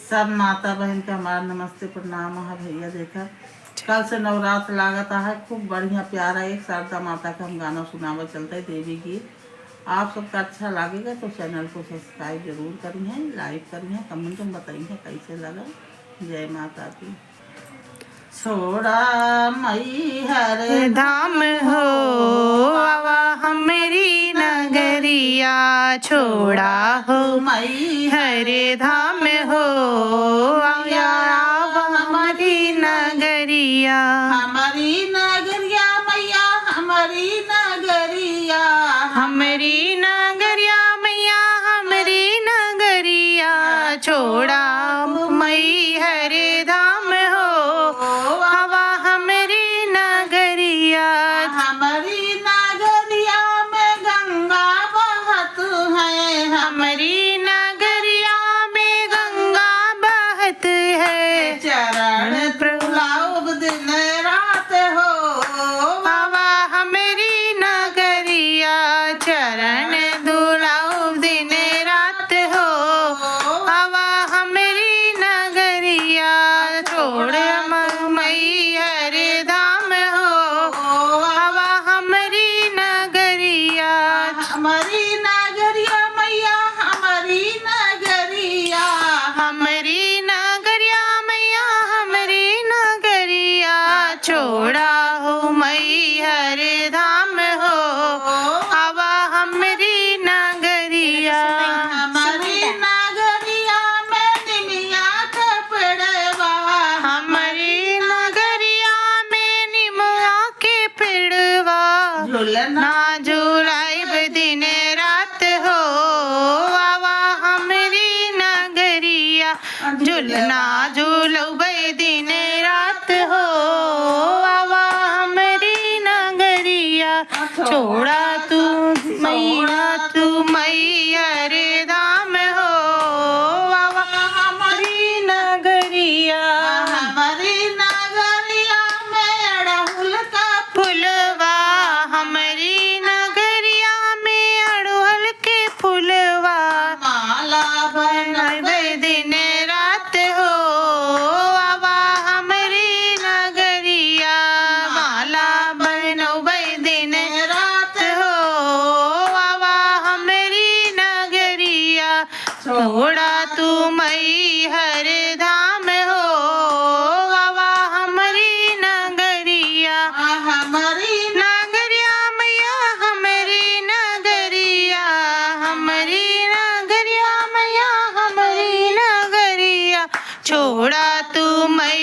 सब माता बहन का हमारा नमस्ते प्रणाम है भैया। देखा कल से नवरात्र लागता है, खूब बढ़िया प्यारा एक शारदा माता का हम गाना सुनावा चलता है देवी गीत। आप सबका अच्छा लगेगा तो चैनल को सब्सक्राइब जरूर करिए, लाइक करिए, कमेंट में बताइए कैसे लगा। जय माता दी। छोड़ा मई हर धाम हो आवा हमारी नगरिया, छोड़ा हो मई हरे धाम हो आवा हमारी नगरिया। हमारी नगरिया मैया, हमारी नगरिया, हमारी नगरिया मैया, हमारी नगरिया, छोड़ा मई हरे धाम हो हवा हमारी नगरिया। हमारी नगरिया में गंगा बहत है, हमारी नगरिया में गंगा बहत है, चरण प्रभु दिन रात हो हवा हमारी नगरिया, चरण दुलाओ दिन रात हो हवा हमारी नगरिया। छोड़ मई हरे धाम हो हवा हमारी नगरिया। हमारी नगरिया मैया, हमारी नगरिया, हमारी नगरिया मैया, हमारी नगरिया, छोड़ा हो मई हरे धाम हो हवा हमारी नगरिया। हमारी नगरिया में निमिया के पेड़वा, हमारी नगरिया में निमुआ के पेड़वा, झूलना ना झूलाइब दिन रात हो आवा हमारी नगरिया, झूलना झूलबै दिन रात हो आवा हमारी नगरिया। छोड़ा तू मई हरे धाम हो आवा हमारी नगरिया। हमारी नगरिया में अड़हुल का फुलवा, हमारी नगरिया में अड़हुल के फुलवा, माला बनबै दिन रात हो आवा हमारी नगरिया, माला बनबै दिन रात हो आवा हमारी नगरिया। छोड़ा तू मई हर धाम हो आवा हमारी नगरिया। हमारी नगरिया मैया, हमारी नगरिया, हमारी नगरिया मैया, हमारी नगरिया, छोड़ा तू मई